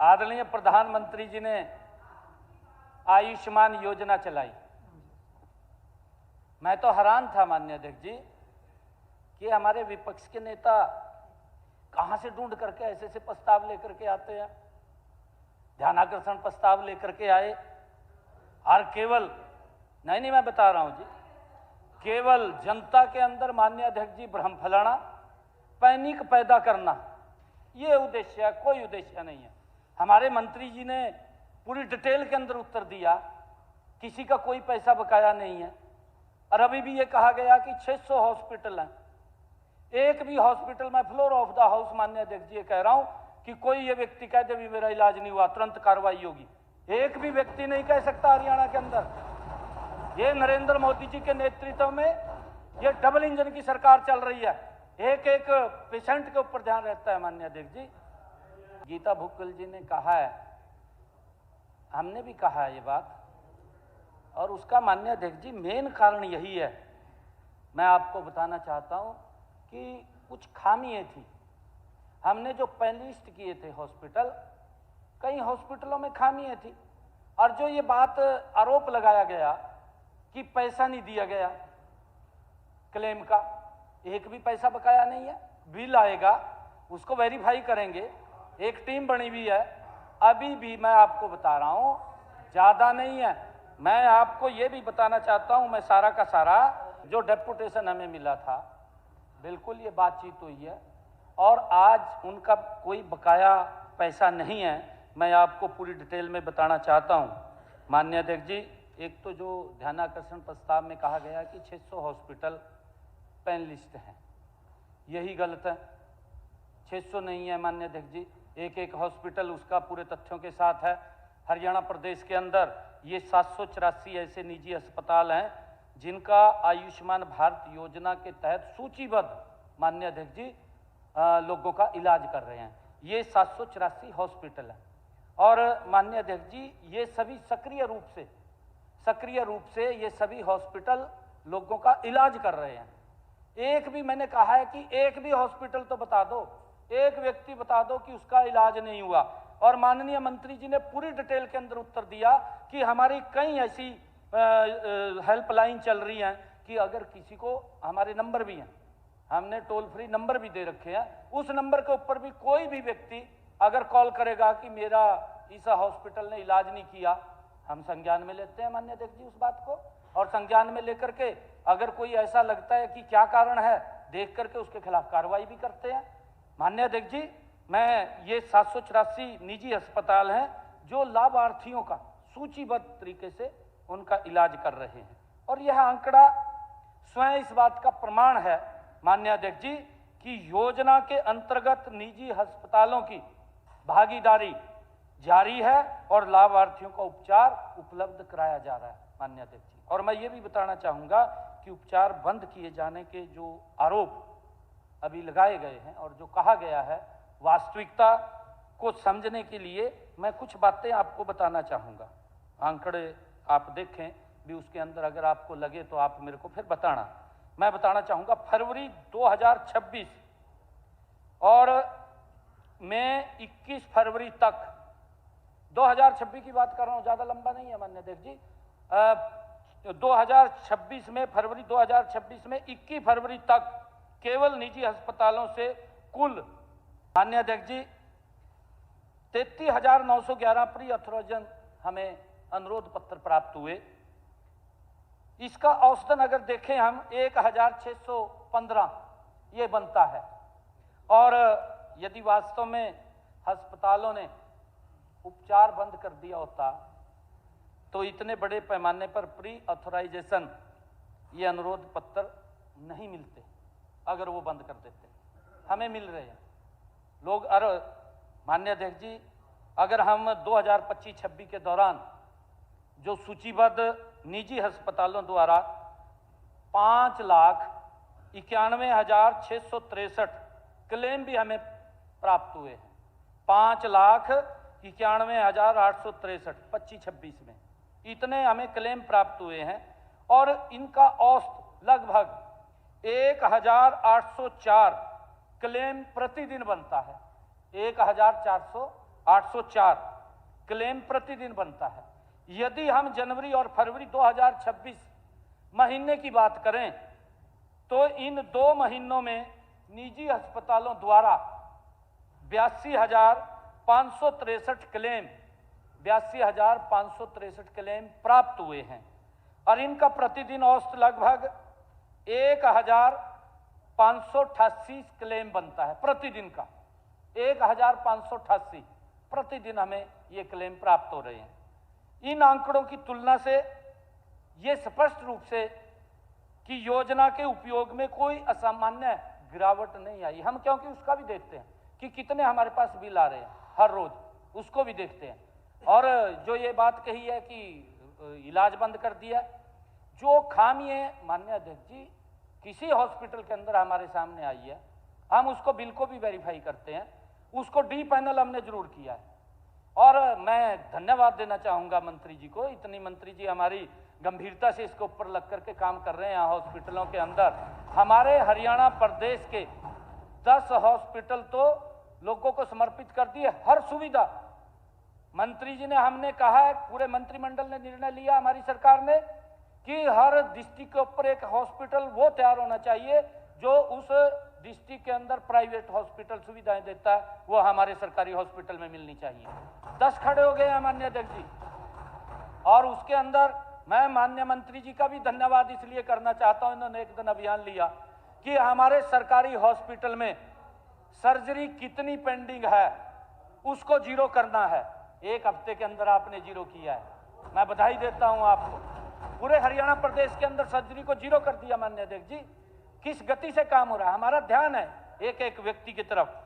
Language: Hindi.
आदरणीय प्रधानमंत्री जी ने आयुष्मान योजना चलाई। मैं तो हैरान था माननीय अध्यक्ष जी कि हमारे विपक्ष के नेता कहां से ढूंढ करके ऐसे ऐसे प्रस्ताव लेकर के आते हैं। ध्यानाकर्षण प्रस्ताव लेकर के आए और केवल नहीं मैं बता रहा हूं जी, केवल जनता के अंदर माननीय अध्यक्ष जी भ्रम फैलाना, पैनिक पैदा करना, ये उद्देश्य है, कोई उद्देश्य नहीं है। हमारे मंत्री जी ने पूरी डिटेल के अंदर उत्तर दिया, किसी का कोई पैसा बकाया नहीं है। और अभी भी ये कहा गया कि 600 हॉस्पिटल हैं, एक भी हॉस्पिटल में फ्लोर ऑफ द हाउस माननीय अध्यक्ष जी कह रहा हूं कि कोई ये व्यक्ति कह दे भी मेरा इलाज नहीं हुआ तुरंत कार्रवाई होगी, एक भी व्यक्ति नहीं कह सकता हरियाणा के अंदर। ये नरेंद्र मोदी जी के नेतृत्व में ये डबल इंजन की सरकार चल रही है, एक एक पेशेंट के ऊपर ध्यान रहता है माननीय अध्यक्ष जी। गीता भुक्कल जी ने कहा है, हमने भी कहा है ये बात, और उसका माननीय अध्यक्ष जी मेन कारण यही है। मैं आपको बताना चाहता हूं कि कुछ खामियां थी। हमने जो पैनलिस्ट किए थे हॉस्पिटल, कई हॉस्पिटलों में खामियां थी, और जो ये बात आरोप लगाया गया कि पैसा नहीं दिया गया क्लेम का, एक भी पैसा बकाया नहीं है। बिल आएगा उसको वेरीफाई करेंगे, एक टीम बनी हुई है। अभी भी मैं आपको बता रहा हूं ज्यादा नहीं है। मैं आपको ये भी बताना चाहता हूं, मैं सारा का सारा जो डेपुटेशन हमें मिला था बिल्कुल ये बातचीत हुई है, और आज उनका कोई बकाया पैसा नहीं है। मैं आपको पूरी डिटेल में बताना चाहता हूं माननीय अध्यक्ष जी। एक तो जो ध्यानाकर्षण प्रस्ताव में कहा गया कि 600 हॉस्पिटल पैनलिस्ट हैं, यही गलत है। 600 नहीं है माननीय अध्यक्ष जी, एक एक हॉस्पिटल उसका पूरे तथ्यों के साथ है। हरियाणा प्रदेश के अंदर ये 784 ऐसे निजी अस्पताल हैं जिनका आयुष्मान भारत योजना के तहत सूचीबद्ध माननीय अध्यक्ष जी लोगों का इलाज कर रहे हैं। ये 784 हॉस्पिटल हैं, और माननीय अध्यक्ष जी ये सभी सक्रिय रूप से ये सभी हॉस्पिटल लोगों का इलाज कर रहे हैं। एक भी, मैंने कहा है कि एक भी हॉस्पिटल तो बता दो, एक व्यक्ति बता दो कि उसका इलाज नहीं हुआ। और माननीय मंत्री जी ने पूरी डिटेल के अंदर उत्तर दिया कि हमारी कई ऐसी हेल्पलाइन चल रही हैं कि अगर किसी को, हमारे नंबर भी हैं, हमने टोल फ्री नंबर भी दे रखे हैं, उस नंबर के ऊपर भी कोई भी व्यक्ति अगर कॉल करेगा कि मेरा इस हॉस्पिटल ने इलाज नहीं किया, हम संज्ञान में लेते हैं माननीय अध्यक्ष जी उस बात को, और संज्ञान में लेकर के अगर कोई ऐसा लगता है कि क्या कारण है, देख करके उसके खिलाफ कार्रवाई भी करते हैं माननीय अध्यक्ष जी। मैं ये 784 निजी अस्पताल हैं जो लाभार्थियों का सूचीबद्ध तरीके से उनका इलाज कर रहे हैं, और यह आंकड़ा स्वयं इस बात का प्रमाण है माननीय अध्यक्ष जी कि योजना के अंतर्गत निजी अस्पतालों की भागीदारी जारी है और लाभार्थियों का उपचार उपलब्ध कराया जा रहा है माननीय अध्यक्ष जी। और मैं ये भी बताना चाहूंगा कि उपचार बंद किए जाने के जो आरोप अभी लगाए गए हैं और जो कहा गया है, वास्तविकता को समझने के लिए मैं कुछ बातें आपको बताना चाहूंगा। आंकड़े आप देखें भी, उसके अंदर अगर आपको लगे तो आप मेरे को फिर बताना। मैं बताना चाहूंगा फरवरी 2026 और मैं 21 फरवरी तक, 2026 की बात कर रहा हूं, ज्यादा लंबा नहीं है माननीय अध्यक्ष जी। 2026 में, फरवरी 2026 में 21 फरवरी तक केवल निजी अस्पतालों से कुल माननीय अध्यक्ष जी 33,911 प्री ऑथराइजेशन हमें अनुरोध पत्र प्राप्त हुए। इसका औसतन अगर देखें हम 1,615 ये बनता है, और यदि वास्तव में अस्पतालों ने उपचार बंद कर दिया होता तो इतने बड़े पैमाने पर प्री ऑथराइजेशन ये अनुरोध पत्र नहीं मिलते। अगर वो बंद कर देते, हमें मिल रहे हैं लोग। अरे माननीय अध्यक्ष जी, अगर हम 2025-26 के दौरान जो सूचीबद्ध निजी अस्पतालों द्वारा 5,91,663 क्लेम भी हमें प्राप्त हुए हैं, 5,91,863 25-26 में इतने हमें क्लेम प्राप्त हुए हैं, और इनका औसत लगभग 1,804 क्लेम प्रतिदिन बनता है। 1,404 804 क्लेम प्रतिदिन बनता है। यदि हम जनवरी और फरवरी 2026 महीने की बात करें तो इन 2 महीनों में निजी अस्पतालों द्वारा 82,563 क्लेम प्राप्त हुए हैं और इनका प्रतिदिन औसत लगभग 1,588 क्लेम बनता है। प्रतिदिन का 1,588 प्रतिदिन हमें ये क्लेम प्राप्त हो रहे हैं। इन आंकड़ों की तुलना से ये स्पष्ट रूप से कि योजना के उपयोग में कोई असामान्य गिरावट नहीं आई। हम क्योंकि उसका भी देखते हैं कि कितने हमारे पास बिल आ रहे हैं हर रोज, उसको भी देखते हैं। और जो ये बात कही है कि इलाज बंद कर दिया, जो खामी है माननीय अध्यक्ष जी किसी हॉस्पिटल के अंदर हमारे सामने आई है, हम उसको बिल को भी वेरीफाई करते हैं, उसको डी पैनल हमने जरूर किया है। और मैं धन्यवाद देना चाहूँगा मंत्री जी को, इतनी मंत्री जी हमारी गंभीरता से इसके ऊपर लग करके काम कर रहे हैं हॉस्पिटलों के अंदर। हमारे हरियाणा प्रदेश के 10 हॉस्पिटल तो लोगों को समर्पित कर दिए, हर सुविधा मंत्री जी ने, हमने कहा है, पूरे मंत्रिमंडल ने निर्णय लिया हमारी सरकार ने कि हर डिस्ट्रिक्ट के ऊपर एक हॉस्पिटल वो तैयार होना चाहिए जो उस डिस्ट्रिक्ट के अंदर प्राइवेट हॉस्पिटल सुविधाएं देता है, वो हमारे सरकारी हॉस्पिटल में मिलनी चाहिए। 10 खड़े हो गए हैं माननीय अध्यक्ष जी। और उसके अंदर मैं माननीय मंत्री जी का भी धन्यवाद इसलिए करना चाहता हूं, इन्होंने एक दिन अभियान लिया कि हमारे सरकारी हॉस्पिटल में सर्जरी कितनी पेंडिंग है उसको जीरो करना है। 1 हफ्ते के अंदर आपने जीरो किया है, मैं बधाई देता हूं आपको। पूरे हरियाणा प्रदेश के अंदर सर्जरी को जीरो कर दिया माननीय अध्यक्ष जी। किस गति से काम हो रहा है, हमारा ध्यान है एक एक व्यक्ति की तरफ।